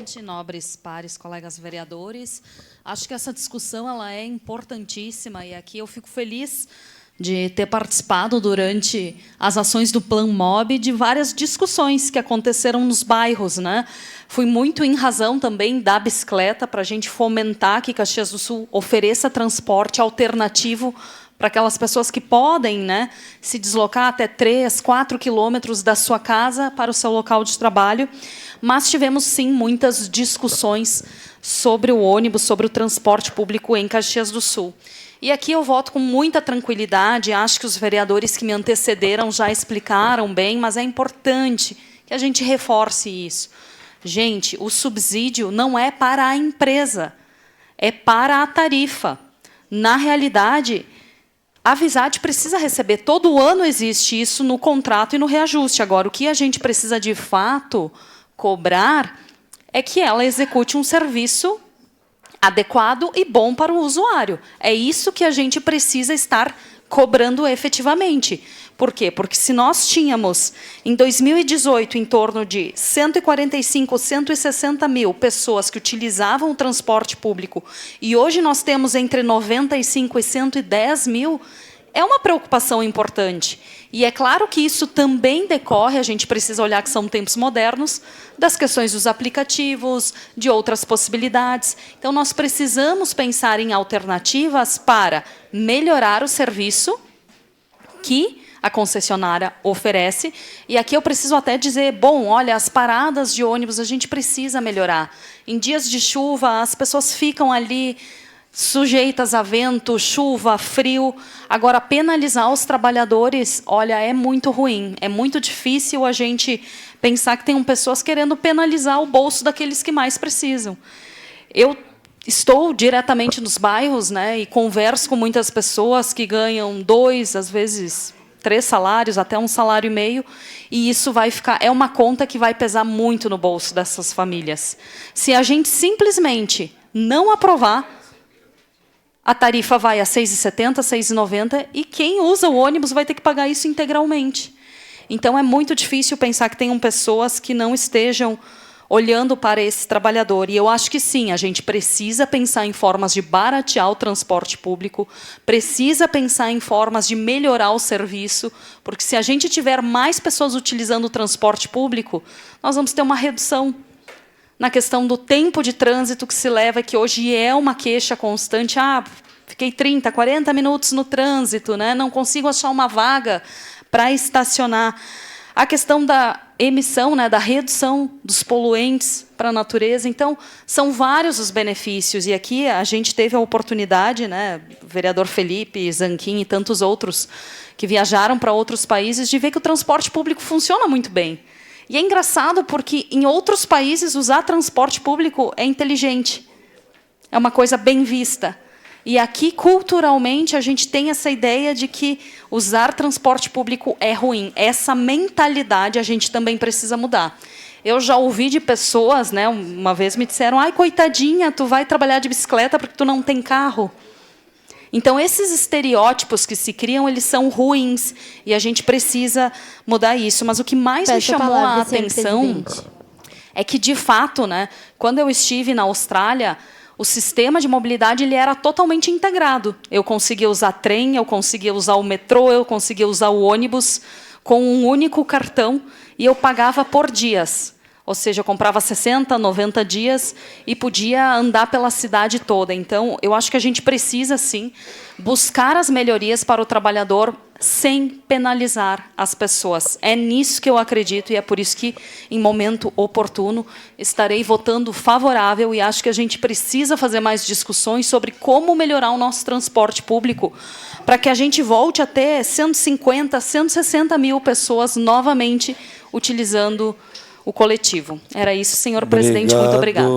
presidente, nobres pares, colegas vereadores. Acho que essa discussão ela é importantíssima e aqui eu fico feliz de ter participado durante as ações do Plan Mob de várias discussões que aconteceram nos bairros, né? Fui muito em razão também da bicicleta para a gente fomentar que Caxias do Sul ofereça transporte alternativo para aquelas pessoas que podem, né, se deslocar até 3, 4 quilômetros da sua casa para o seu local de trabalho. Mas tivemos, sim, muitas discussões sobre o ônibus, sobre o transporte público em Caxias do Sul. E aqui eu voto com muita tranquilidade, acho que os vereadores que me antecederam já explicaram bem, mas é importante que a gente reforce isso. Gente, o subsídio não é para a empresa, é para a tarifa. Na realidade, a Visad precisa receber, todo ano existe isso no contrato e no reajuste. Agora, o que a gente precisa, de fato, cobrar é que ela execute um serviço adequado e bom para o usuário. É isso que a gente precisa estar cobrando efetivamente. Por quê? Porque se nós tínhamos, em 2018, em torno de 145, 160 mil pessoas que utilizavam o transporte público, e hoje nós temos entre 95 e 110 mil, é uma preocupação importante. E é claro que isso também decorre, a gente precisa olhar que são tempos modernos, das questões dos aplicativos, de outras possibilidades. Então, nós precisamos pensar em alternativas para melhorar o serviço que a concessionária oferece. E aqui eu preciso até dizer, bom, olha, as paradas de ônibus a gente precisa melhorar. Em dias de chuva, as pessoas ficam ali sujeitas a vento, chuva, frio. Agora, penalizar os trabalhadores, olha, é muito ruim. É muito difícil a gente pensar que tem pessoas querendo penalizar o bolso daqueles que mais precisam. Eu estou diretamente nos bairros, né, e converso com muitas pessoas que ganham 2, às vezes 3 salários, até 1,5 salário, e isso vai ficar, é uma conta que vai pesar muito no bolso dessas famílias. Se a gente simplesmente não aprovar, a tarifa vai a R$ 6,70, R$ 6,90, e quem usa o ônibus vai ter que pagar isso integralmente. Então, é muito difícil pensar que tenham pessoas que não estejam olhando para esse trabalhador. E eu acho que, sim, a gente precisa pensar em formas de baratear o transporte público, precisa pensar em formas de melhorar o serviço, porque se a gente tiver mais pessoas utilizando o transporte público, nós vamos ter uma redução na questão do tempo de trânsito que se leva, que hoje é uma queixa constante. Ah, fiquei 30, 40 minutos no trânsito, né? Não consigo achar uma vaga para estacionar. A questão da emissão, né, da redução dos poluentes para a natureza. Então, são vários os benefícios. E aqui a gente teve a oportunidade, né, o vereador Felipe, Zanquim e tantos outros que viajaram para outros países, de ver que o transporte público funciona muito bem. E é engraçado porque, em outros países, usar transporte público é inteligente. É uma coisa bem vista. E aqui, culturalmente, a gente tem essa ideia de que usar transporte público é ruim. Essa mentalidade a gente também precisa mudar. Eu já ouvi de pessoas, né, uma vez me disseram, ai, coitadinha, tu vai trabalhar de bicicleta porque tu não tem carro. Então, esses estereótipos que se criam, eles são ruins, e a gente precisa mudar isso. Mas o que mais me chamou a atenção é que, de fato, né, quando eu estive na Austrália, o sistema de mobilidade ele era totalmente integrado. Eu conseguia usar trem, eu conseguia usar o metrô, eu conseguia usar o ônibus com um único cartão, e eu pagava por dias. Ou seja, eu comprava 60, 90 dias e podia andar pela cidade toda. Então, eu acho que a gente precisa, sim, buscar as melhorias para o trabalhador sem penalizar as pessoas. É nisso que eu acredito e é por isso que, em momento oportuno, estarei votando favorável, e acho que a gente precisa fazer mais discussões sobre como melhorar o nosso transporte público para que a gente volte a ter 150, 160 mil pessoas novamente utilizando o coletivo. Era isso, senhor presidente. Muito obrigada.